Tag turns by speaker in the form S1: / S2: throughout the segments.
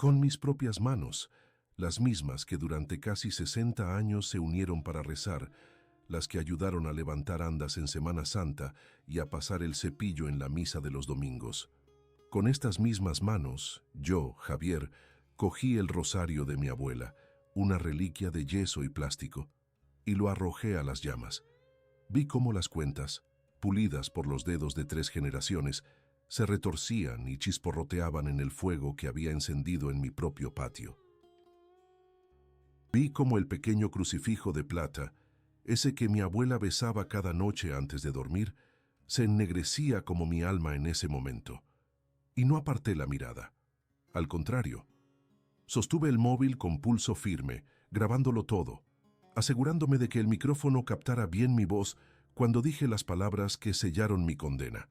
S1: con mis propias manos, las mismas que durante casi 60 años se unieron para rezar, las que ayudaron a levantar andas en Semana Santa y a pasar el cepillo en la misa de los domingos. Con estas mismas manos, yo, Javier, cogí el rosario de mi abuela, una reliquia de yeso y plástico, y lo arrojé a las llamas. Vi cómo las cuentas, pulidas por los dedos de 3 generaciones, se retorcían y chisporroteaban en el fuego que había encendido en mi propio patio. Vi cómo el pequeño crucifijo de plata, ese que mi abuela besaba cada noche antes de dormir, se ennegrecía como mi alma en ese momento. Y no aparté la mirada. Al contrario, sostuve el móvil con pulso firme, grabándolo todo, asegurándome de que el micrófono captara bien mi voz cuando dije las palabras que sellaron mi condena.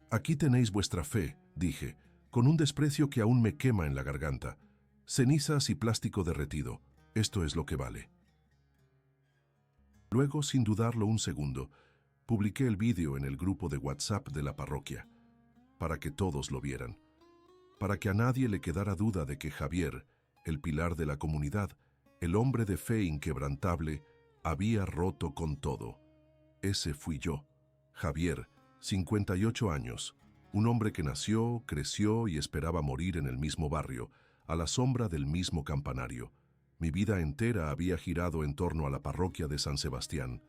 S1: Aquí tenéis vuestra fe, dije, con un desprecio que aún me quema en la garganta. Cenizas y plástico derretido, esto es lo que vale. Luego, sin dudarlo un segundo, publiqué el vídeo en el grupo de WhatsApp de la parroquia, para que todos lo vieran, para que a nadie le quedara duda de que Javier, el pilar de la comunidad, el hombre de fe inquebrantable, había roto con todo. Ese fui yo, Javier, 58 años, un hombre que nació, creció y esperaba morir en el mismo barrio, a la sombra del mismo campanario. Mi vida entera había girado en torno a la parroquia de San Sebastián.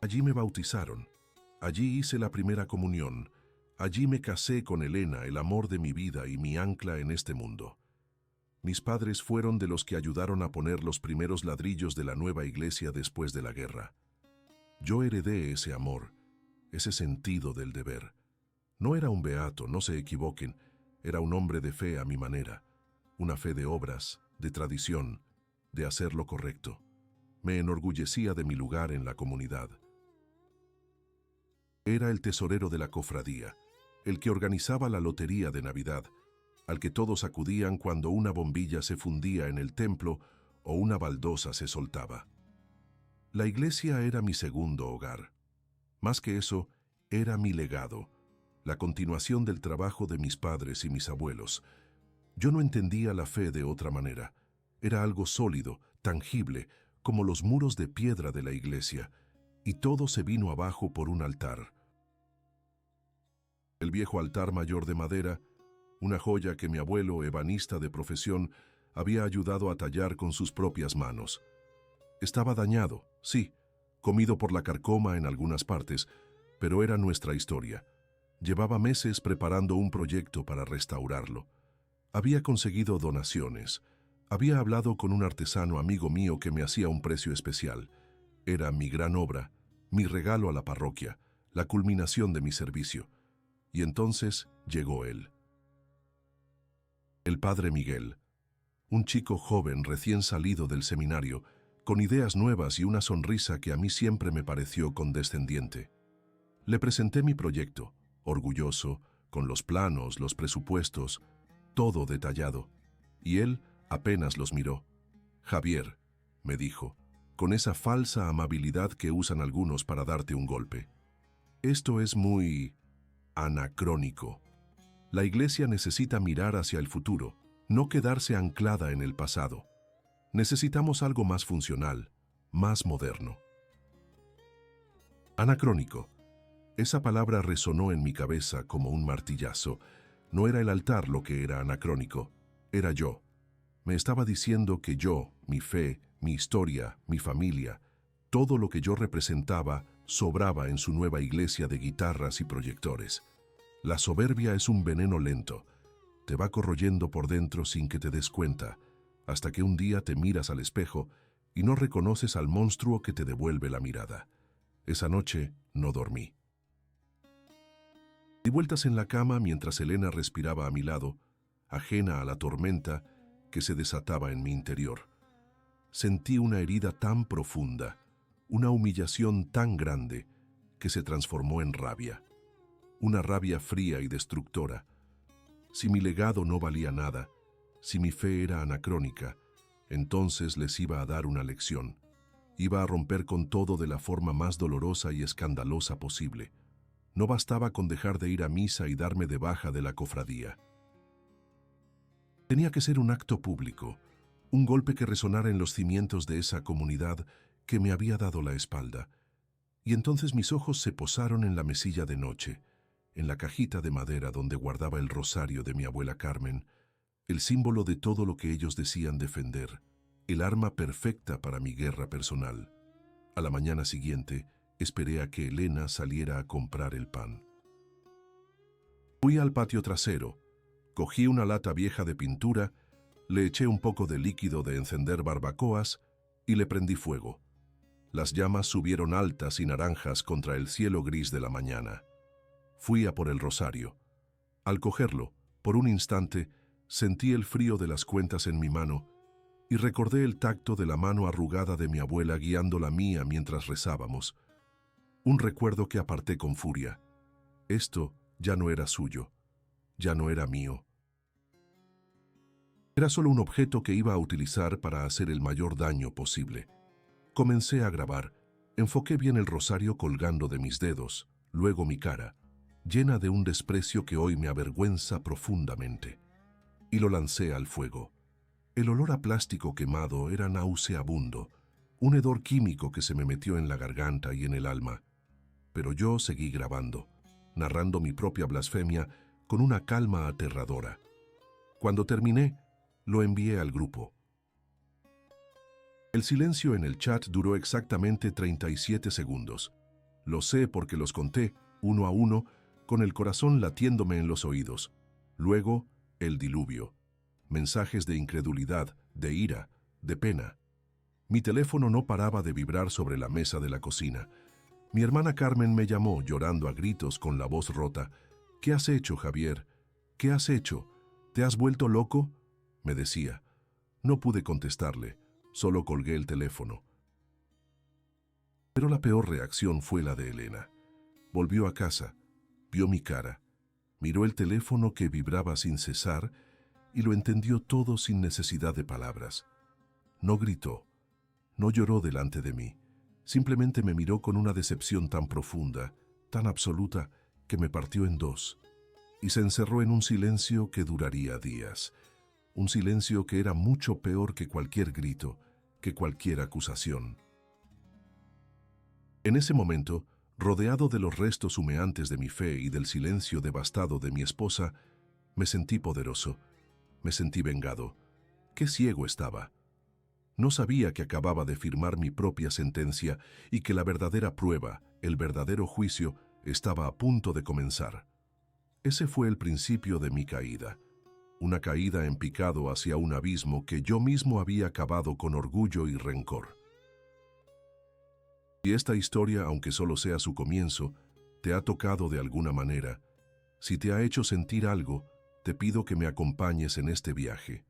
S1: Allí me bautizaron, allí hice la primera comunión, allí me casé con Elena, el amor de mi vida y mi ancla en este mundo. Mis padres fueron de los que ayudaron a poner los primeros ladrillos de la nueva iglesia después de la guerra. Yo heredé ese amor, ese sentido del deber. No era un beato, no se equivoquen, era un hombre de fe a mi manera, una fe de obras, de tradición, de hacer lo correcto. Me enorgullecía de mi lugar en la comunidad. Era el tesorero de la cofradía, el que organizaba la lotería de Navidad, al que todos acudían cuando una bombilla se fundía en el templo o una baldosa se soltaba. La iglesia era mi segundo hogar. Más que eso, era mi legado, la continuación del trabajo de mis padres y mis abuelos. Yo no entendía la fe de otra manera. Era algo sólido, tangible, como los muros de piedra de la iglesia, y todo se vino abajo por un altar. El viejo altar mayor de madera, una joya que mi abuelo, ebanista de profesión, había ayudado a tallar con sus propias manos. Estaba dañado, sí, comido por la carcoma en algunas partes, pero era nuestra historia. Llevaba meses preparando un proyecto para restaurarlo. Había conseguido donaciones. Había hablado con un artesano amigo mío que me hacía un precio especial. Era mi gran obra, mi regalo a la parroquia, la culminación de mi servicio. Y entonces llegó él. El padre Miguel, un chico joven recién salido del seminario, con ideas nuevas y una sonrisa que a mí siempre me pareció condescendiente. Le presenté mi proyecto, orgulloso, con los planos, los presupuestos, todo detallado, y él apenas los miró. «Javier», me dijo, con esa falsa amabilidad que usan algunos para darte un golpe. «Esto es muy anacrónico. La iglesia necesita mirar hacia el futuro, no quedarse anclada en el pasado. Necesitamos algo más funcional, más moderno». Anacrónico. Esa palabra resonó en mi cabeza como un martillazo. No era el altar lo que era anacrónico, era yo. Me estaba diciendo que yo, mi fe, mi historia, mi familia, todo lo que yo representaba sobraba en su nueva iglesia de guitarras y proyectores. La soberbia es un veneno lento. Te va corroyendo por dentro sin que te des cuenta, hasta que un día te miras al espejo y no reconoces al monstruo que te devuelve la mirada. Esa noche no dormí. Di vueltas en la cama mientras Elena respiraba a mi lado, ajena a la tormenta que se desataba en mi interior. Sentí una herida tan profunda, una humillación tan grande, que se transformó en rabia. Una rabia fría y destructora. Si mi legado no valía nada, si mi fe era anacrónica, entonces les iba a dar una lección. Iba a romper con todo de la forma más dolorosa y escandalosa posible. No bastaba con dejar de ir a misa y darme de baja de la cofradía. Tenía que ser un acto público, un golpe que resonara en los cimientos de esa comunidad que me había dado la espalda. Y entonces mis ojos se posaron en la mesilla de noche, en la cajita de madera donde guardaba el rosario de mi abuela Carmen, el símbolo de todo lo que ellos decían defender, el arma perfecta para mi guerra personal. A la mañana siguiente, esperé a que Elena saliera a comprar el pan. Fui al patio trasero, cogí una lata vieja de pintura, le eché un poco de líquido de encender barbacoas y le prendí fuego. Las llamas subieron altas y naranjas contra el cielo gris de la mañana. Fui a por el rosario. Al cogerlo, por un instante, sentí el frío de las cuentas en mi mano y recordé el tacto de la mano arrugada de mi abuela guiando la mía mientras rezábamos. Un recuerdo que aparté con furia. Esto ya no era suyo, ya no era mío. Era solo un objeto que iba a utilizar para hacer el mayor daño posible. Comencé a grabar, enfoqué bien el rosario colgando de mis dedos, luego mi cara, llena de un desprecio que hoy me avergüenza profundamente. Y lo lancé al fuego. El olor a plástico quemado era nauseabundo, un hedor químico que se me metió en la garganta y en el alma. Pero yo seguí grabando, narrando mi propia blasfemia con una calma aterradora. Cuando terminé, lo envié al grupo. El silencio en el chat duró exactamente 37 segundos. Lo sé porque los conté, uno a uno, con el corazón latiéndome en los oídos. Luego, el diluvio. Mensajes de incredulidad, de ira, de pena. Mi teléfono no paraba de vibrar sobre la mesa de la cocina. Mi hermana Carmen me llamó, llorando a gritos con la voz rota. «¿Qué has hecho, Javier? ¿Qué has hecho? ¿Te has vuelto loco?», me decía. No pude contestarle, solo colgué el teléfono. Pero la peor reacción fue la de Elena. Volvió a casa, vio mi cara, miró el teléfono que vibraba sin cesar y lo entendió todo sin necesidad de palabras. No gritó, no lloró delante de mí, simplemente me miró con una decepción tan profunda, tan absoluta, que me partió en dos, y se encerró en un silencio que duraría días. Un silencio que era mucho peor que cualquier grito, que cualquier acusación. En ese momento, rodeado de los restos humeantes de mi fe y del silencio devastado de mi esposa, me sentí poderoso, me sentí vengado. ¡Qué ciego estaba! No sabía que acababa de firmar mi propia sentencia y que la verdadera prueba, el verdadero juicio, estaba a punto de comenzar. Ese fue el principio de mi caída. Una caída en picado hacia un abismo que yo mismo había cavado con orgullo y rencor. Si esta historia, aunque solo sea su comienzo, te ha tocado de alguna manera, si te ha hecho sentir algo, te pido que me acompañes en este viaje.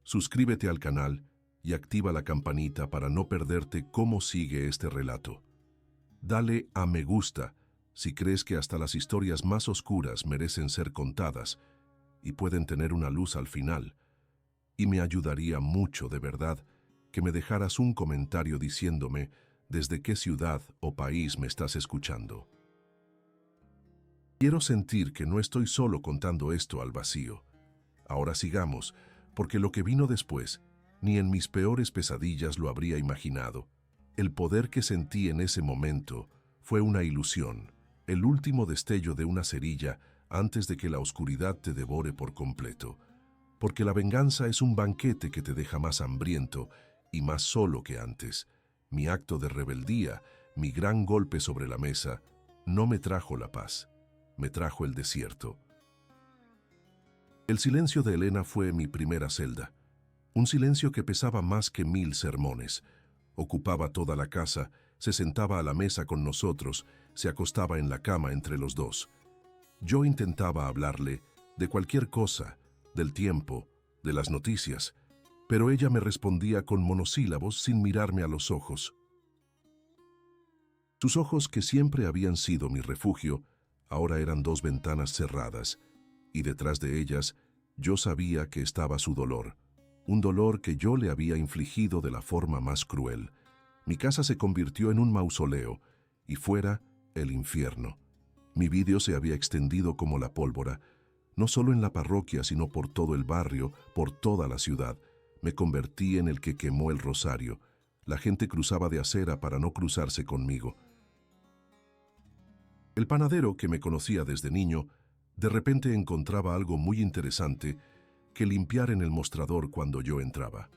S1: Suscríbete al canal y activa la campanita para no perderte cómo sigue este relato. Dale a me gusta si crees que hasta las historias más oscuras merecen ser contadas y pueden tener una luz al final, y me ayudaría mucho de verdad que me dejaras un comentario diciéndome desde qué ciudad o país me estás escuchando. Quiero sentir que no estoy solo contando esto al vacío. Ahora sigamos, porque lo que vino después, ni en mis peores pesadillas lo habría imaginado. El poder que sentí en ese momento fue una ilusión, el último destello de una cerilla antes de que la oscuridad te devore por completo, porque la venganza es un banquete que te deja más hambriento y más solo que antes. Mi acto de rebeldía, mi gran golpe sobre la mesa, no me trajo la paz, me trajo el desierto. El silencio de Elena fue mi primera celda, un silencio que pesaba más que 1000 sermones. Ocupaba toda la casa, se sentaba a la mesa con nosotros, se acostaba en la cama entre los dos. Yo intentaba hablarle de cualquier cosa, del tiempo, de las noticias, pero ella me respondía con monosílabos sin mirarme a los ojos. Sus ojos, que siempre habían sido mi refugio, ahora eran 2 ventanas cerradas, y detrás de ellas yo sabía que estaba su dolor, un dolor que yo le había infligido de la forma más cruel. Mi casa se convirtió en un mausoleo, y fuera, el infierno. Mi vídeo se había extendido como la pólvora. No solo en la parroquia, sino por todo el barrio, por toda la ciudad. Me convertí en el que quemó el rosario. La gente cruzaba de acera para no cruzarse conmigo. El panadero, que me conocía desde niño, de repente encontraba algo muy interesante que limpiar en el mostrador cuando yo entraba.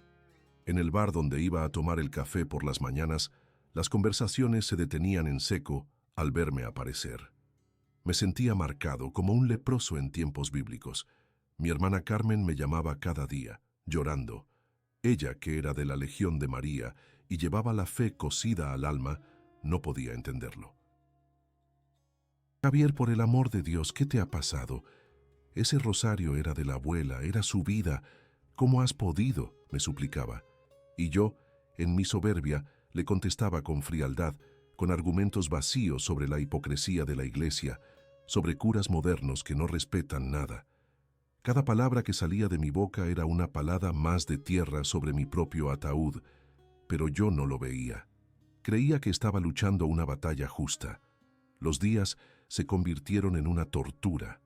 S1: En el bar donde iba a tomar el café por las mañanas, las conversaciones se detenían en seco al verme aparecer. Me sentía marcado como un leproso en tiempos bíblicos. Mi hermana Carmen me llamaba cada día, llorando. Ella, que era de la Legión de María y llevaba la fe cosida al alma, no podía entenderlo. Javier, por el amor de Dios, ¿qué te ha pasado? Ese rosario era de la abuela, era su vida. ¿Cómo has podido?, me suplicaba. Y yo, en mi soberbia, le contestaba con frialdad, con argumentos vacíos sobre la hipocresía de la Iglesia, sobre curas modernos que no respetan nada. Cada palabra que salía de mi boca era una palada más de tierra sobre mi propio ataúd, pero yo no lo veía. Creía que estaba luchando una batalla justa. Los días se convirtieron en una tortura.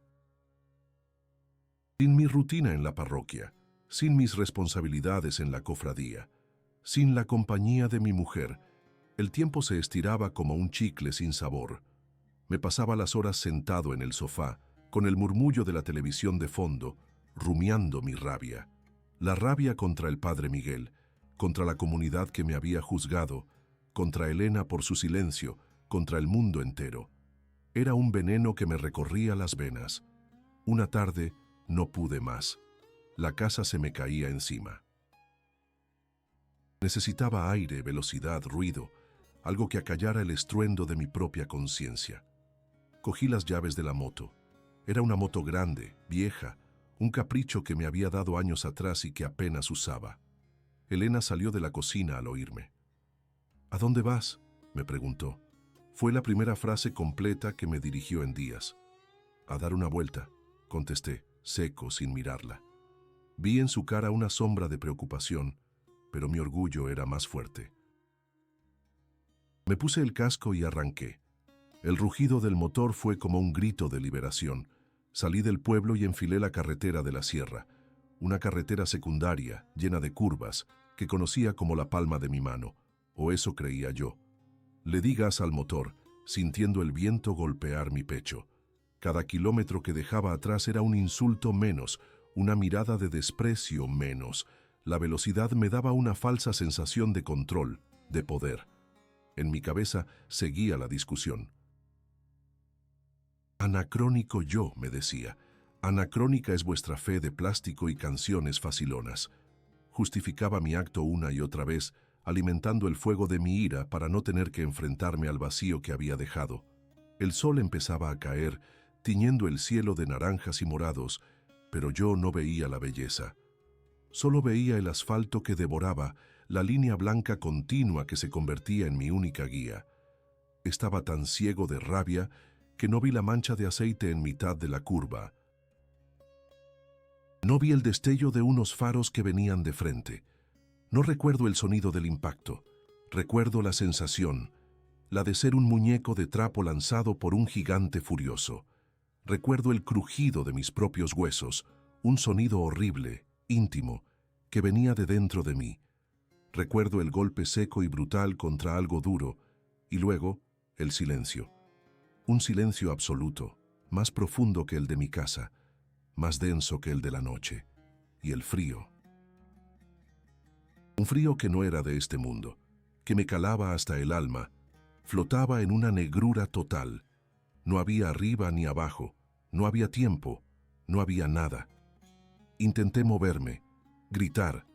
S1: Sin mi rutina en la parroquia, sin mis responsabilidades en la cofradía, sin la compañía de mi mujer, el tiempo se estiraba como un chicle sin sabor. Me pasaba las horas sentado en el sofá, con el murmullo de la televisión de fondo, rumiando mi rabia. La rabia contra el padre Miguel, contra la comunidad que me había juzgado, contra Elena por su silencio, contra el mundo entero. Era un veneno que me recorría las venas. Una tarde no pude más. La casa se me caía encima. Necesitaba aire, velocidad, ruido, algo que acallara el estruendo de mi propia conciencia. Cogí las llaves de la moto. Era una moto grande, vieja, un capricho que me había dado años atrás y que apenas usaba. Elena salió de la cocina al oírme. ¿A dónde vas?, me preguntó. Fue la primera frase completa que me dirigió en días. A dar una vuelta, contesté, seco, sin mirarla. Vi en su cara una sombra de preocupación, pero mi orgullo era más fuerte. Me puse el casco y arranqué. El rugido del motor fue como un grito de liberación. Salí del pueblo y enfilé la carretera de la sierra, una carretera secundaria, llena de curvas, que conocía como la palma de mi mano, o eso creía yo. Le di gas al motor, sintiendo el viento golpear mi pecho. Cada kilómetro que dejaba atrás era un insulto menos, una mirada de desprecio menos. La velocidad me daba una falsa sensación de control, de poder. En mi cabeza seguía la discusión. Anacrónico yo, me decía. Anacrónica es vuestra fe de plástico y canciones facilonas. Justificaba mi acto una y otra vez, alimentando el fuego de mi ira para no tener que enfrentarme al vacío que había dejado. El sol empezaba a caer, tiñendo el cielo de naranjas y morados, pero yo no veía la belleza. Solo veía el asfalto que devoraba, la línea blanca continua que se convertía en mi única guía. Estaba tan ciego de rabia que no vi la mancha de aceite en mitad de la curva. No vi el destello de unos faros que venían de frente. No recuerdo el sonido del impacto. Recuerdo la sensación, la de ser un muñeco de trapo lanzado por un gigante furioso. Recuerdo el crujido de mis propios huesos, un sonido horrible, íntimo, que venía de dentro de mí. Recuerdo el golpe seco y brutal contra algo duro, y luego el silencio. Un silencio absoluto, más profundo que el de mi casa, más denso que el de la noche, y el frío. Un frío que no era de este mundo, que me calaba hasta el alma, flotaba en una negrura total. No había arriba ni abajo, no había tiempo, no había nada. Intenté moverme, gritar,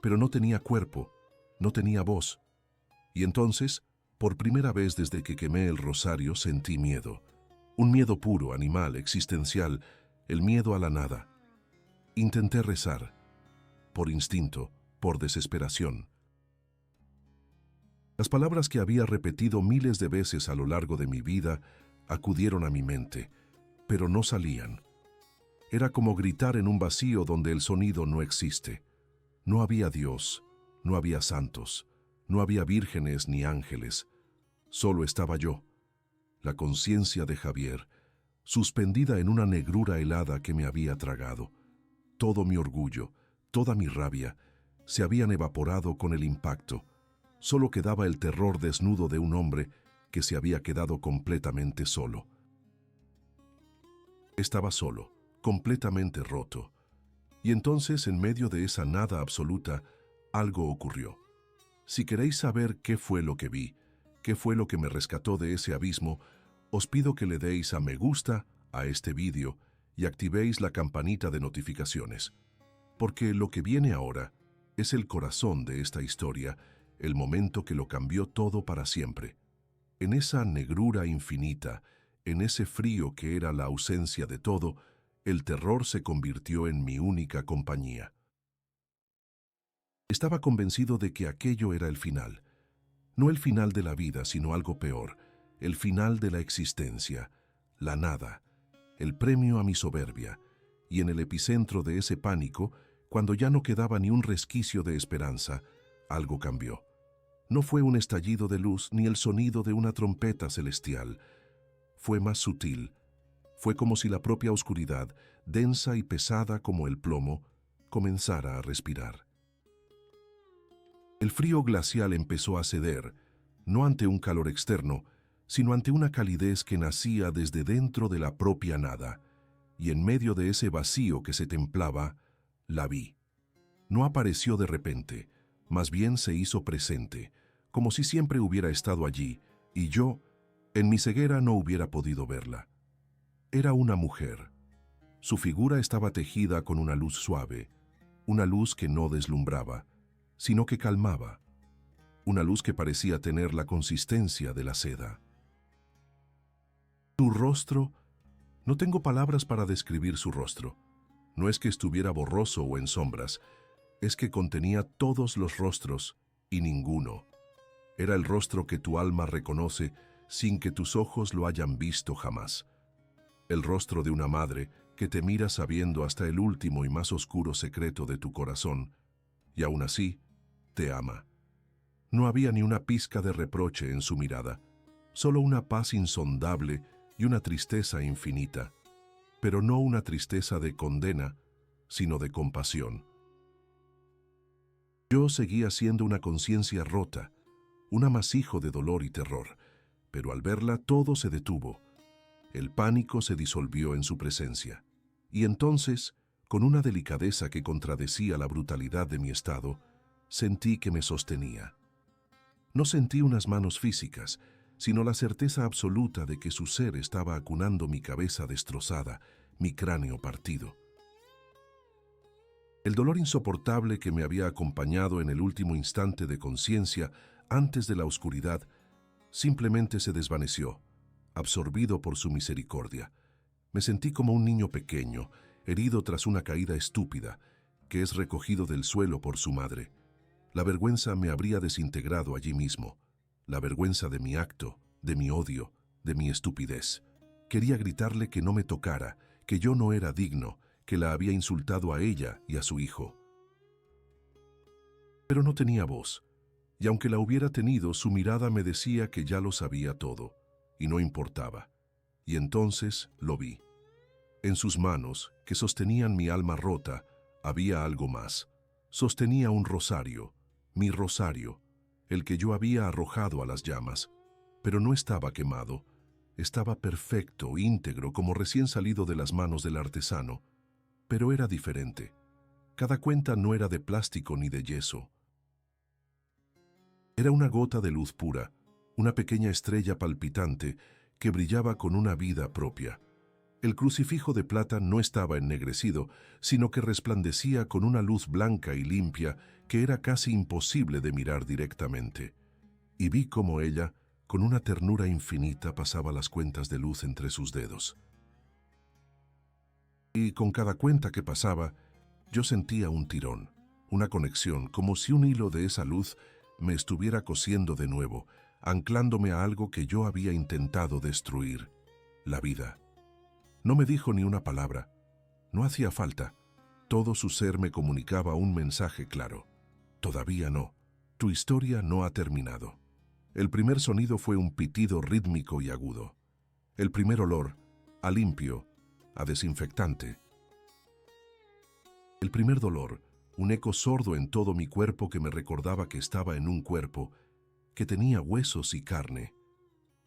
S1: pero no tenía cuerpo, no tenía voz. Y entonces, por primera vez desde que quemé el rosario, sentí miedo. Un miedo puro, animal, existencial, el miedo a la nada. Intenté rezar, por instinto, por desesperación. Las palabras que había repetido miles de veces a lo largo de mi vida acudieron a mi mente, pero no salían. Era como gritar en un vacío donde el sonido no existe. No había Dios, no había santos, no había vírgenes ni ángeles. Solo estaba yo, la conciencia de Javier, suspendida en una negrura helada que me había tragado. Todo mi orgullo, toda mi rabia, se habían evaporado con el impacto. Solo quedaba el terror desnudo de un hombre que se había quedado completamente solo. Estaba solo, completamente roto. Y entonces, en medio de esa nada absoluta, algo ocurrió. Si queréis saber qué fue lo que vi, qué fue lo que me rescató de ese abismo, os pido que le deis a me gusta a este vídeo y activéis la campanita de notificaciones. Porque lo que viene ahora es el corazón de esta historia, el momento que lo cambió todo para siempre. En esa negrura infinita, en ese frío que era la ausencia de todo, el terror se convirtió en mi única compañía. Estaba convencido de que aquello era el final. No el final de la vida, sino algo peor, el final de la existencia, la nada, el premio a mi soberbia, y en el epicentro de ese pánico, cuando ya no quedaba ni un resquicio de esperanza, algo cambió. No fue un estallido de luz ni el sonido de una trompeta celestial. Fue más sutil. Fue como si la propia oscuridad, densa y pesada como el plomo, comenzara a respirar. El frío glacial empezó a ceder, no ante un calor externo, sino ante una calidez que nacía desde dentro de la propia nada, y en medio de ese vacío que se templaba, la vi. No apareció de repente, más bien se hizo presente, como si siempre hubiera estado allí, y yo, en mi ceguera, no hubiera podido verla. Era una mujer. Su figura estaba tejida con una luz suave, una luz que no deslumbraba, sino que calmaba, una luz que parecía tener la consistencia de la seda. Su rostro, no tengo palabras para describir su rostro. No es que estuviera borroso o en sombras, es que contenía todos los rostros y ninguno. Era el rostro que tu alma reconoce sin que tus ojos lo hayan visto jamás. El rostro de una madre que te mira sabiendo hasta el último y más oscuro secreto de tu corazón, y aún así, te ama. No había ni una pizca de reproche en su mirada, solo una paz insondable y una tristeza infinita, pero no una tristeza de condena, sino de compasión. Yo seguía siendo una conciencia rota, un amasijo de dolor y terror, pero al verla todo se detuvo. El pánico se disolvió en su presencia, y entonces, con una delicadeza que contradecía la brutalidad de mi estado, sentí que me sostenía. No sentí unas manos físicas, sino la certeza absoluta de que su ser estaba acunando mi cabeza destrozada, mi cráneo partido. El dolor insoportable que me había acompañado en el último instante de conciencia antes de la oscuridad simplemente se desvaneció, absorbido por su misericordia. Me sentí como un niño pequeño, herido tras una caída estúpida, que es recogido del suelo por su madre. La vergüenza me habría desintegrado allí mismo, la vergüenza de mi acto, de mi odio, de mi estupidez. Quería gritarle que no me tocara, que yo no era digno, que la había insultado a ella y a su hijo. Pero no tenía voz, y aunque la hubiera tenido, su mirada me decía que ya lo sabía todo, y no importaba. Y entonces lo vi. En sus manos, que sostenían mi alma rota, había algo más. Sostenía un rosario, mi rosario, el que yo había arrojado a las llamas, pero no estaba quemado, estaba perfecto, íntegro, como recién salido de las manos del artesano, pero era diferente. Cada cuenta no era de plástico ni de yeso. Era una gota de luz pura, una pequeña estrella palpitante que brillaba con una vida propia. El crucifijo de plata no estaba ennegrecido, sino que resplandecía con una luz blanca y limpia que era casi imposible de mirar directamente. Y vi cómo ella, con una ternura infinita, pasaba las cuentas de luz entre sus dedos. Y con cada cuenta que pasaba, yo sentía un tirón, una conexión, como si un hilo de esa luz me estuviera cosiendo de nuevo, anclándome a algo que yo había intentado destruir, la vida. No me dijo ni una palabra. No hacía falta. Todo su ser me comunicaba un mensaje claro. Todavía no. Tu historia no ha terminado. El primer sonido fue un pitido rítmico y agudo. El primer olor, a limpio, a desinfectante. El primer dolor, un eco sordo en todo mi cuerpo que me recordaba que estaba en un cuerpo, que tenía huesos y carne.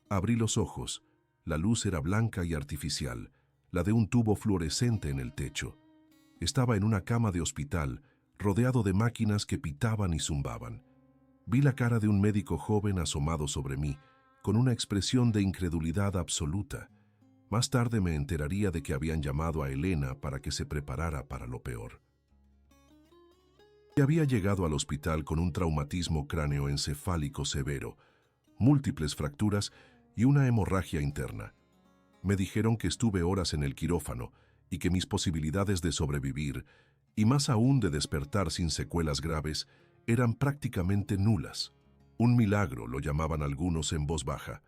S1: Abrí los ojos. La luz era blanca y artificial, la de un tubo fluorescente en el techo. Estaba en una cama de hospital, rodeado de máquinas que pitaban y zumbaban. Vi la cara de un médico joven asomado sobre mí, con una expresión de incredulidad absoluta. Más tarde me enteraría de que habían llamado a Elena para que se preparara para lo peor. Había llegado al hospital con un traumatismo cráneoencefálico severo, múltiples fracturas y una hemorragia interna. Me dijeron que estuve horas en el quirófano y que mis posibilidades de sobrevivir, y más aún de despertar sin secuelas graves, eran prácticamente nulas. Un milagro, lo llamaban algunos en voz baja.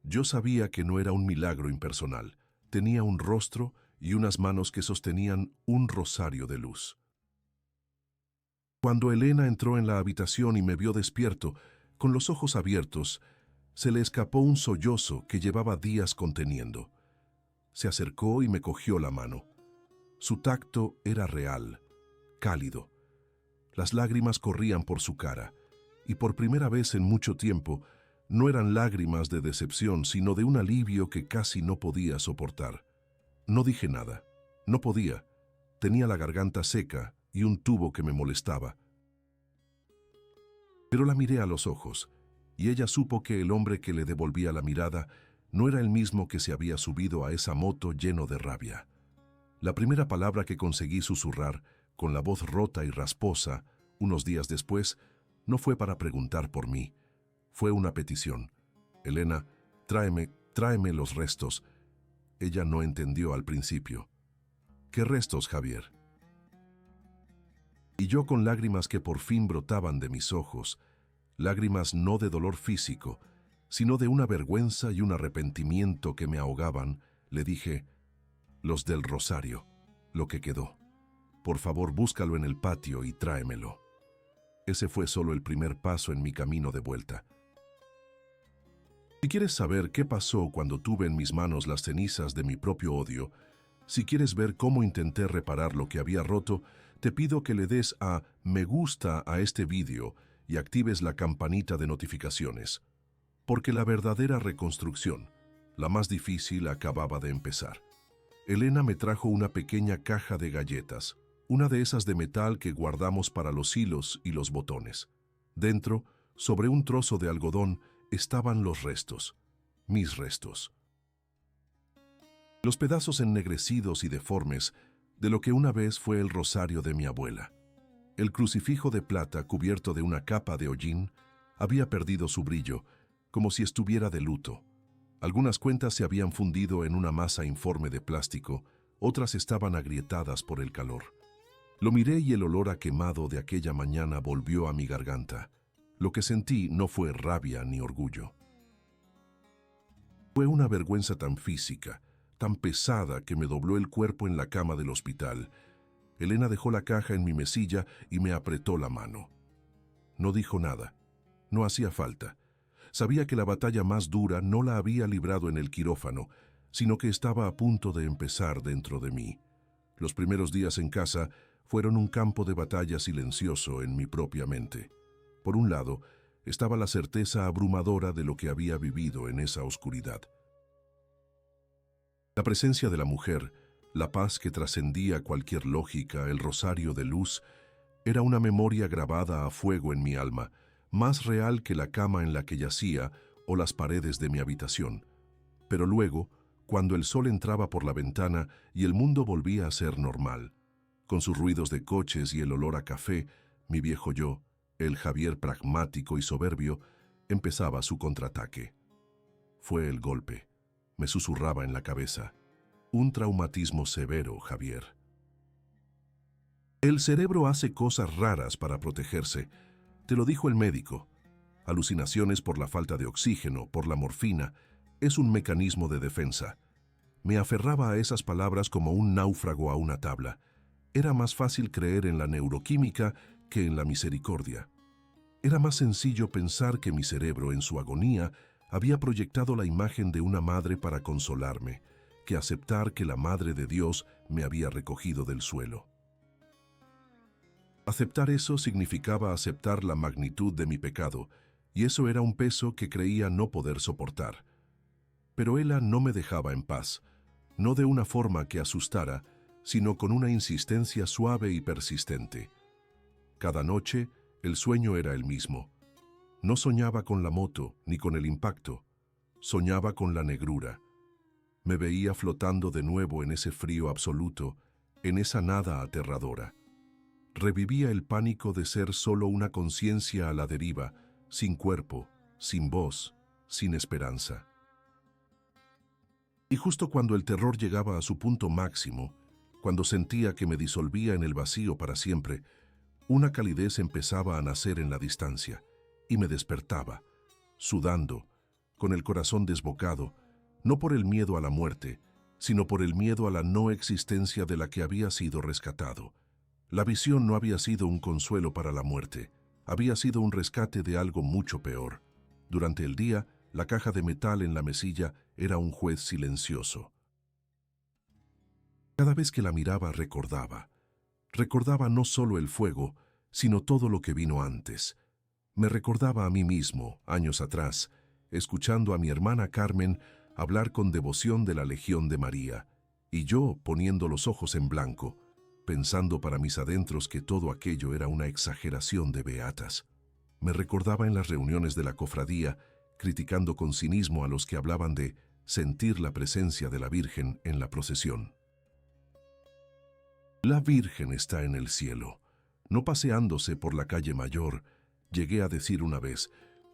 S1: Yo sabía que no era un milagro impersonal. Tenía un rostro y unas manos que sostenían un rosario de luz. Cuando Elena entró en la habitación y me vio despierto, con los ojos abiertos, se le escapó un sollozo que llevaba días conteniendo. Se acercó y me cogió la mano. Su tacto era real, cálido. Las lágrimas corrían por su cara, y por primera vez en mucho tiempo, no eran lágrimas de decepción, sino de un alivio que casi no podía soportar. No dije nada. No podía. Tenía la garganta seca y un tubo que me molestaba. Pero la miré a los ojos, y ella supo que el hombre que le devolvía la mirada no era el mismo que se había subido a esa moto lleno de rabia. La primera palabra que conseguí susurrar, con la voz rota y rasposa, unos días después, no fue para preguntar por mí. Fue una petición. Elena, tráeme los restos. Ella no entendió al principio. ¿Qué restos, Javier? Y yo, con lágrimas que por fin brotaban de mis ojos, lágrimas no de dolor físico, sino de una vergüenza y un arrepentimiento que me ahogaban, le dije: los del rosario, lo que quedó. Por favor, búscalo en el patio y tráemelo. Ese fue solo el primer paso en mi camino de vuelta. Si quieres saber qué pasó cuando tuve en mis manos las cenizas de mi propio odio, si quieres ver cómo intenté reparar lo que había roto, te pido que le des a me gusta a este vídeo y actives la campanita de notificaciones, porque la verdadera reconstrucción, la más difícil, acababa de empezar. Elena me trajo una pequeña caja de galletas, una de esas de metal que guardamos para los hilos y los botones. Dentro, sobre un trozo de algodón, estaban los restos, mis restos. Los pedazos ennegrecidos y deformes de lo que una vez fue el rosario de mi abuela. El crucifijo de plata cubierto de una capa de hollín había perdido su brillo, como si estuviera de luto. Algunas cuentas se habían fundido en una masa informe de plástico, otras estaban agrietadas por el calor. Lo miré y el olor a quemado de aquella mañana volvió a mi garganta. Lo que sentí no fue rabia ni orgullo. Fue una vergüenza tan física, tan pesada, que me dobló el cuerpo en la cama del hospital. Elena dejó la caja en mi mesilla y me apretó la mano. No dijo nada. No hacía falta. Sabía que la batalla más dura no la había librado en el quirófano, sino que estaba a punto de empezar dentro de mí. Los primeros días en casa fueron un campo de batalla silencioso en mi propia mente. Por un lado, estaba la certeza abrumadora de lo que había vivido en esa oscuridad. La presencia de la mujer, la paz que trascendía cualquier lógica, el rosario de luz, era una memoria grabada a fuego en mi alma, más real que la cama en la que yacía o las paredes de mi habitación. Pero luego, cuando el sol entraba por la ventana y el mundo volvía a ser normal, con sus ruidos de coches y el olor a café, mi viejo yo, el Javier pragmático y soberbio, empezaba su contraataque. Fue el golpe. Me susurraba en la cabeza: un traumatismo severo, Javier. El cerebro hace cosas raras para protegerse. Te lo dijo el médico. Alucinaciones por la falta de oxígeno, por la morfina. Es un mecanismo de defensa. Me aferraba a esas palabras como un náufrago a una tabla. Era más fácil creer en la neuroquímica que en la misericordia. Era más sencillo pensar que mi cerebro, en su agonía, había proyectado la imagen de una madre para consolarme, que aceptar que la Madre de Dios me había recogido del suelo. Aceptar eso significaba aceptar la magnitud de mi pecado, y eso era un peso que creía no poder soportar. Pero Ela no me dejaba en paz, no de una forma que asustara, sino con una insistencia suave y persistente. Cada noche, el sueño era el mismo. No soñaba con la moto ni con el impacto, soñaba con la negrura. Me veía flotando de nuevo en ese frío absoluto, en esa nada aterradora. Revivía el pánico de ser solo una conciencia a la deriva, sin cuerpo, sin voz, sin esperanza. Y justo cuando el terror llegaba a su punto máximo, cuando sentía que me disolvía en el vacío para siempre, una calidez empezaba a nacer en la distancia, y me despertaba, sudando, con el corazón desbocado, no por el miedo a la muerte, sino por el miedo a la no existencia de la que había sido rescatado. La visión no había sido un consuelo para la muerte, había sido un rescate de algo mucho peor. Durante el día, la caja de metal en la mesilla era un juez silencioso. Cada vez que la miraba recordaba no solo el fuego, sino todo lo que vino antes. Me recordaba a mí mismo, años atrás, escuchando a mi hermana Carmen hablar con devoción de la Legión de María, y yo poniendo los ojos en blanco, pensando para mis adentros que todo aquello era una exageración de beatas. Me recordaba en las reuniones de la cofradía, criticando con cinismo a los que hablaban de sentir la presencia de la Virgen en la procesión. La Virgen está en el cielo, no paseándose por la calle Mayor, llegué a decir una vez,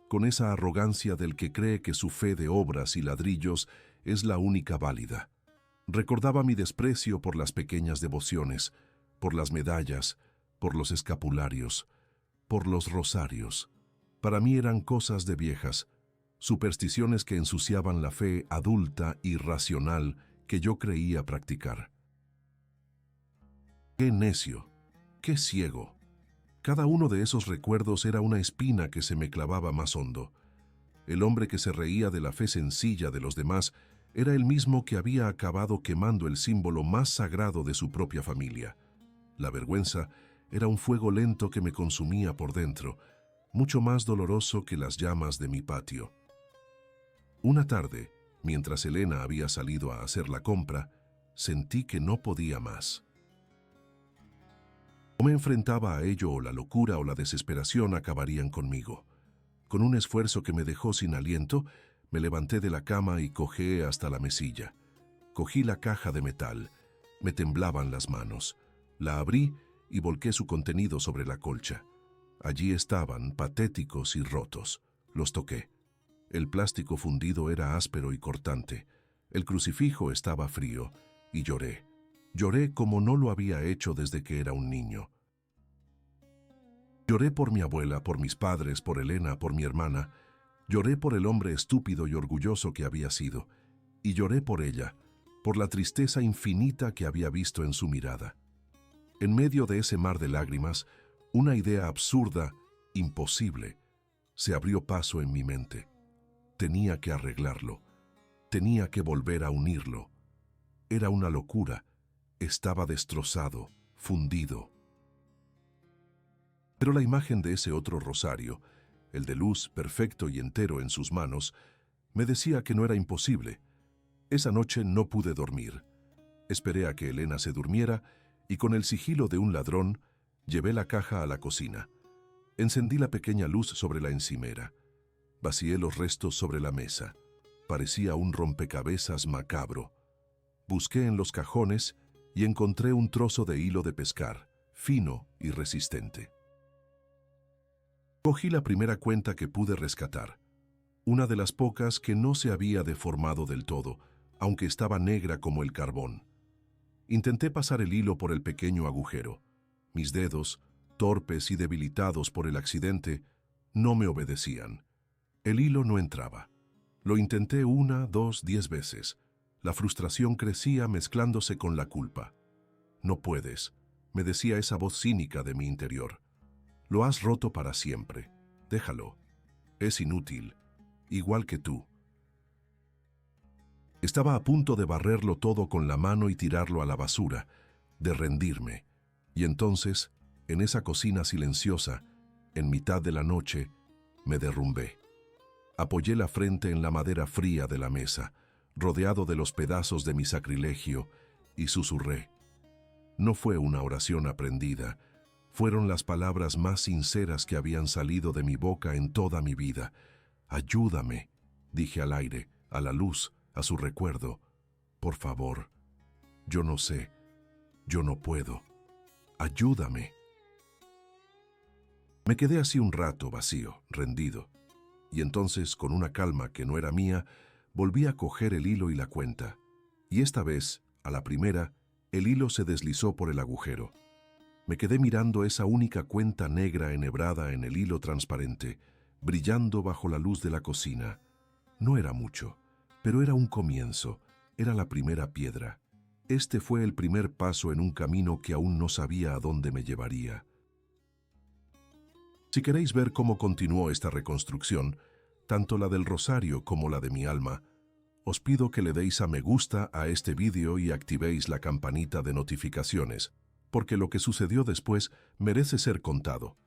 S1: con esa arrogancia del que cree que su fe de obras y ladrillos es la única válida. Recordaba mi desprecio por las pequeñas devociones, por las medallas, por los escapularios, por los rosarios. Para mí eran cosas de viejas, supersticiones que ensuciaban la fe adulta y racional que yo creía practicar. ¡Qué necio! ¡Qué ciego! Cada uno de esos recuerdos era una espina que se me clavaba más hondo. El hombre que se reía de la fe sencilla de los demás era el mismo que había acabado quemando el símbolo más sagrado de su propia familia. La vergüenza era un fuego lento que me consumía por dentro, mucho más doloroso que las llamas de mi patio. Una tarde, mientras Elena había salido a hacer la compra, sentí que no podía más. No me enfrentaba a ello o la locura o la desesperación acabarían conmigo. Con un esfuerzo que me dejó sin aliento, me levanté de la cama y cojeé hasta la mesilla. Cogí la caja de metal. Me temblaban las manos. La abrí y volqué su contenido sobre la colcha. Allí estaban, patéticos y rotos. Los toqué. El plástico fundido era áspero y cortante. El crucifijo estaba frío y lloré. Lloré como no lo había hecho desde que era un niño. Lloré por mi abuela, por mis padres, por Elena, por mi hermana. Lloré por el hombre estúpido y orgulloso que había sido. Y lloré por ella, por la tristeza infinita que había visto en su mirada. En medio de ese mar de lágrimas, una idea absurda, imposible, se abrió paso en mi mente. Tenía que arreglarlo. Tenía que volver a unirlo. Era una locura. Estaba destrozado, fundido. Pero la imagen de ese otro rosario, el de luz perfecto y entero en sus manos, me decía que no era imposible. Esa noche no pude dormir. Esperé a que Elena se durmiera y con el sigilo de un ladrón llevé la caja a la cocina. Encendí la pequeña luz sobre la encimera. Vacié los restos sobre la mesa. Parecía un rompecabezas macabro. Busqué en los cajones y encontré un trozo de hilo de pescar, fino y resistente. Cogí la primera cuenta que pude rescatar, una de las pocas que no se había deformado del todo, aunque estaba negra como el carbón. Intenté pasar el hilo por el pequeño agujero. Mis dedos, torpes y debilitados por el accidente, no me obedecían. El hilo no entraba. Lo intenté 1, 2, 10 veces. La frustración crecía mezclándose con la culpa. No puedes, me decía esa voz cínica de mi interior. Lo has roto para siempre. Déjalo. Es inútil, igual que tú. Estaba a punto de barrerlo todo con la mano y tirarlo a la basura, de rendirme. Y entonces, en esa cocina silenciosa, en mitad de la noche, me derrumbé. Apoyé la frente en la madera fría de la mesa, rodeado de los pedazos de mi sacrilegio, y susurré. No fue una oración aprendida, fueron las palabras más sinceras que habían salido de mi boca en toda mi vida. Ayúdame, dije al aire, a la luz, a su recuerdo. Por favor, yo no sé, yo no puedo. Ayúdame. Me quedé así un rato vacío, rendido, y entonces, con una calma que no era mía, volví a coger el hilo y la cuenta. Y esta vez, a la primera, el hilo se deslizó por el agujero. Me quedé mirando esa única cuenta negra enhebrada en el hilo transparente, brillando bajo la luz de la cocina. No era mucho, pero era un comienzo, era la primera piedra. Este fue el primer paso en un camino que aún no sabía a dónde me llevaría. Si queréis ver cómo continuó esta reconstrucción, tanto la del rosario como la de mi alma, os pido que le deis a me gusta a este vídeo y activéis la campanita de notificaciones, porque lo que sucedió después merece ser contado.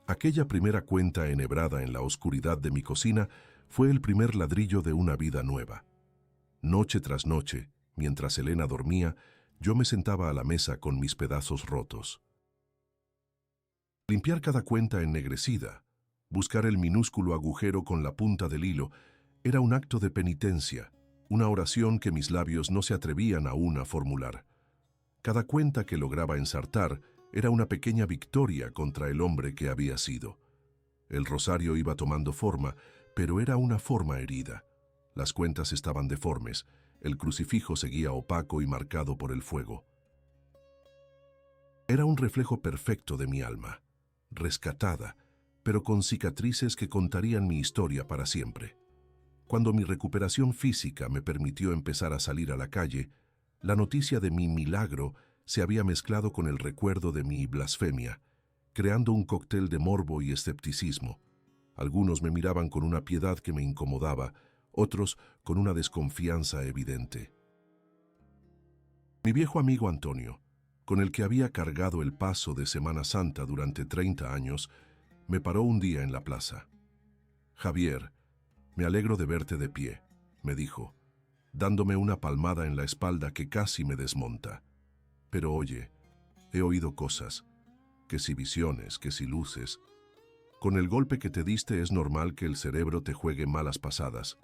S1: Aquella primera cuenta enhebrada en la oscuridad de mi cocina fue el primer ladrillo de una vida nueva. Noche tras noche, mientras Elena dormía, yo me sentaba a la mesa con mis pedazos rotos. Limpiar cada cuenta ennegrecida, buscar el minúsculo agujero con la punta del hilo, era un acto de penitencia, una oración que mis labios no se atrevían aún a formular. Cada cuenta que lograba ensartar era una pequeña victoria contra el hombre que había sido. El rosario iba tomando forma, pero era una forma herida. Las cuentas estaban deformes, el crucifijo seguía opaco y marcado por el fuego. Era un reflejo perfecto de mi alma, rescatada, pero con cicatrices que contarían mi historia para siempre. Cuando mi recuperación física me permitió empezar a salir a la calle, la noticia de mi milagro se había mezclado con el recuerdo de mi blasfemia, creando un cóctel de morbo y escepticismo. Algunos me miraban con una piedad que me incomodaba, otros con una desconfianza evidente. Mi viejo amigo Antonio, con el que había cargado el paso de Semana Santa durante 30 años, me paró un día en la plaza. «Javier, me alegro de verte de pie», me dijo, dándome una palmada en la espalda que casi me desmonta. «Pero oye, he oído cosas, que si visiones, que si luces. Con el golpe que te diste es normal que el cerebro te juegue malas pasadas.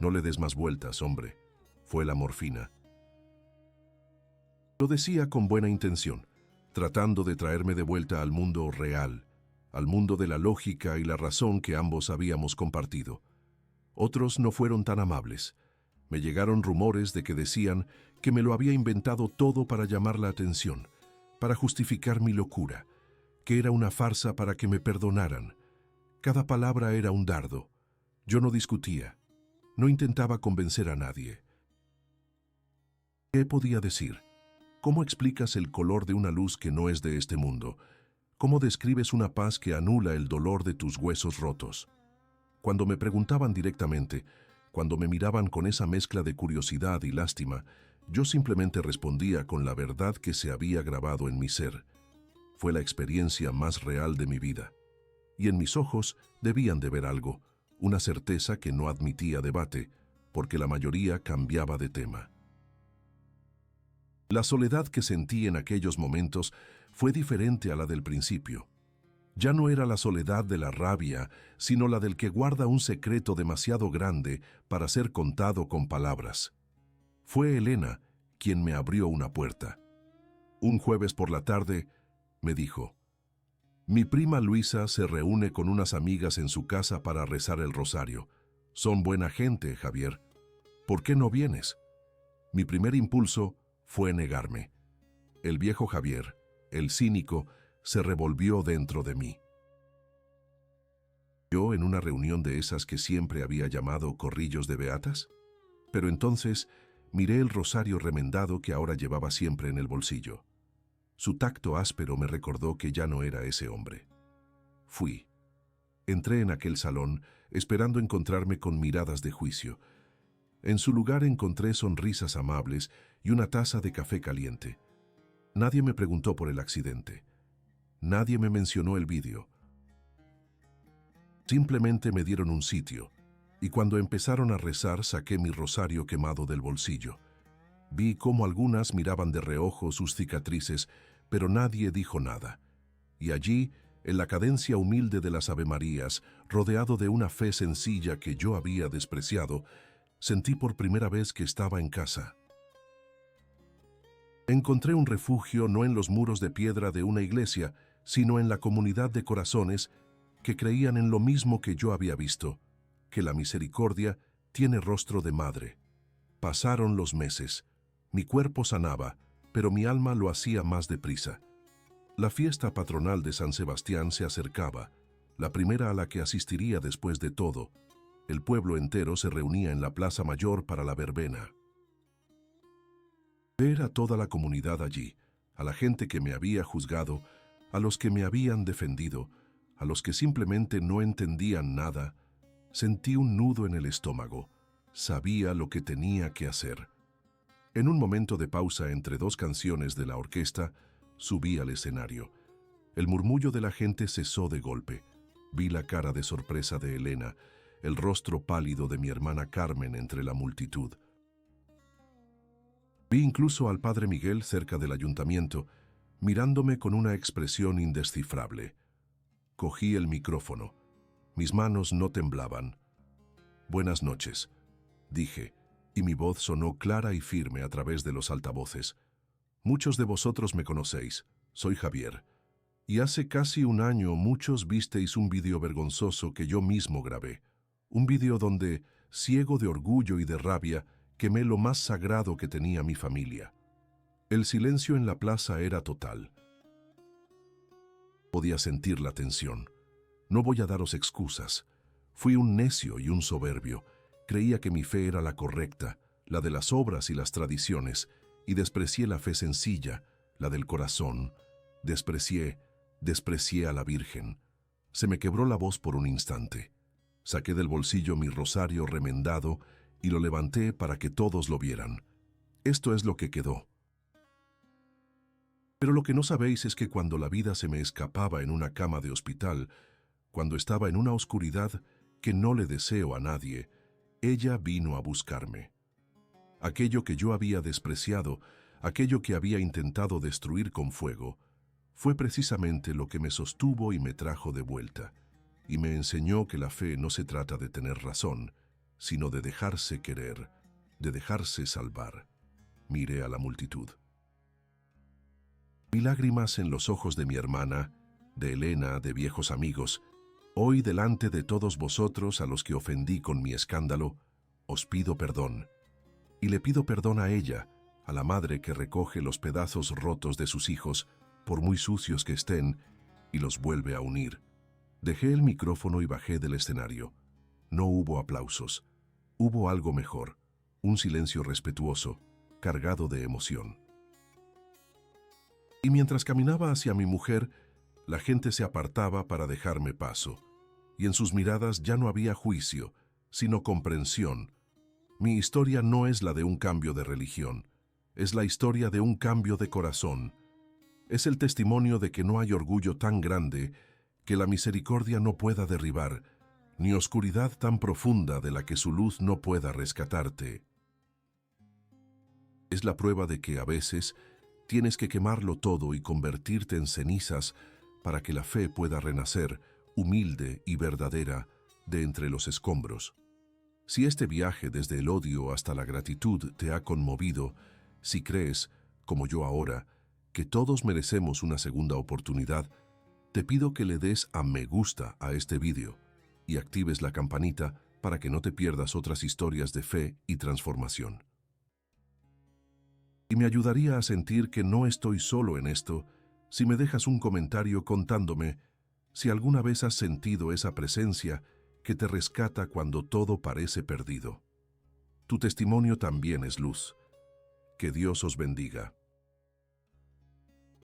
S1: No le des más vueltas, hombre. Fue la morfina». Lo decía con buena intención, tratando de traerme de vuelta al mundo real, al mundo de la lógica y la razón que ambos habíamos compartido. Otros no fueron tan amables. Me llegaron rumores de que decían que me lo había inventado todo para llamar la atención, para justificar mi locura, que era una farsa para que me perdonaran. Cada palabra era un dardo. Yo no discutía, no intentaba convencer a nadie. ¿Qué podía decir? ¿Cómo explicas el color de una luz que no es de este mundo? ¿Cómo describes una paz que anula el dolor de tus huesos rotos? Cuando me preguntaban directamente, cuando me miraban con esa mezcla de curiosidad y lástima, yo simplemente respondía con la verdad que se había grabado en mi ser. Fue la experiencia más real de mi vida. Y en mis ojos debían de ver algo, una certeza que no admitía debate, porque la mayoría cambiaba de tema. La soledad que sentí en aquellos momentos fue diferente a la del principio. Ya no era la soledad de la rabia, sino la del que guarda un secreto demasiado grande para ser contado con palabras. Fue Elena quien me abrió una puerta. Un jueves por la tarde, me dijo, «Mi prima Luisa se reúne con unas amigas en su casa para rezar el rosario. Son buena gente, Javier. ¿Por qué no vienes?» Mi primer impulso fue negarme. El viejo Javier, el cínico, se revolvió dentro de mí. ¿Yo en una reunión de esas que siempre había llamado corrillos de beatas? Pero entonces miré el rosario remendado que ahora llevaba siempre en el bolsillo. Su tacto áspero me recordó que ya no era ese hombre. Fui. Entré en aquel salón esperando encontrarme con miradas de juicio. En su lugar encontré sonrisas amables y una taza de café caliente. Nadie me preguntó por el accidente. Nadie me mencionó el vídeo. Simplemente me dieron un sitio, y cuando empezaron a rezar saqué mi rosario quemado del bolsillo. Vi cómo algunas miraban de reojo sus cicatrices, pero nadie dijo nada. Y allí, en la cadencia humilde de las Avemarías, rodeado de una fe sencilla que yo había despreciado, sentí por primera vez que estaba en casa. Encontré un refugio no en los muros de piedra de una iglesia, sino en la comunidad de corazones que creían en lo mismo que yo había visto, que la misericordia tiene rostro de madre. Pasaron los meses. Mi cuerpo sanaba, pero mi alma lo hacía más deprisa. La fiesta patronal de San Sebastián se acercaba, la primera a la que asistiría después de todo. El pueblo entero se reunía en la Plaza Mayor para la verbena. Ver a toda la comunidad allí, a la gente que me había juzgado, a los que me habían defendido, a los que simplemente no entendían nada, sentí un nudo en el estómago. Sabía lo que tenía que hacer. En un momento de pausa entre dos canciones de la orquesta, subí al escenario. El murmullo de la gente cesó de golpe. Vi la cara de sorpresa de Elena, el rostro pálido de mi hermana Carmen entre la multitud. Vi incluso al padre Miguel cerca del ayuntamiento, mirándome con una expresión indescifrable. Cogí el micrófono. Mis manos no temblaban. «Buenas noches», dije, y mi voz sonó clara y firme a través de los altavoces. «Muchos de vosotros me conocéis. Soy Javier. Y hace casi un año muchos visteis un vídeo vergonzoso que yo mismo grabé. Un vídeo donde, ciego de orgullo y de rabia, quemé lo más sagrado que tenía mi familia». El silencio en la plaza era total. Podía sentir la tensión. No voy a daros excusas. Fui un necio y un soberbio. Creía que mi fe era la correcta, la de las obras y las tradiciones, y desprecié la fe sencilla, la del corazón. Desprecié a la Virgen. Se me quebró la voz por un instante. Saqué del bolsillo mi rosario remendado y lo levanté para que todos lo vieran. Esto es lo que quedó. Pero lo que no sabéis es que cuando la vida se me escapaba en una cama de hospital, cuando estaba en una oscuridad que no le deseo a nadie, ella vino a buscarme. Aquello que yo había despreciado, aquello que había intentado destruir con fuego, fue precisamente lo que me sostuvo y me trajo de vuelta, y me enseñó que la fe no se trata de tener razón, sino de dejarse querer, de dejarse salvar. Miré a la multitud. Vi lágrimas en los ojos de mi hermana, de Elena, de viejos amigos. Hoy, delante de todos vosotros a los que ofendí con mi escándalo, os pido perdón. Y le pido perdón a ella, a la madre que recoge los pedazos rotos de sus hijos, por muy sucios que estén, y los vuelve a unir. Dejé el micrófono y bajé del escenario. No hubo aplausos. Hubo algo mejor, un silencio respetuoso, cargado de emoción. Y mientras caminaba hacia mi mujer, la gente se apartaba para dejarme paso, y en sus miradas ya no había juicio, sino comprensión. Mi historia no es la de un cambio de religión, es la historia de un cambio de corazón. Es el testimonio de que no hay orgullo tan grande que la misericordia no pueda derribar, ni oscuridad tan profunda de la que su luz no pueda rescatarte. Es la prueba de que a veces tienes que quemarlo todo y convertirte en cenizas para que la fe pueda renacer, humilde y verdadera, de entre los escombros. Si este viaje desde el odio hasta la gratitud te ha conmovido, si crees, como yo ahora, que todos merecemos una segunda oportunidad, te pido que le des a me gusta a este vídeo y actives la campanita para que no te pierdas otras historias de fe y transformación. Y me ayudaría a sentir que no estoy solo en esto si me dejas un comentario contándome si alguna vez has sentido esa presencia que te rescata cuando todo parece perdido. Tu testimonio también es luz. Que Dios os bendiga.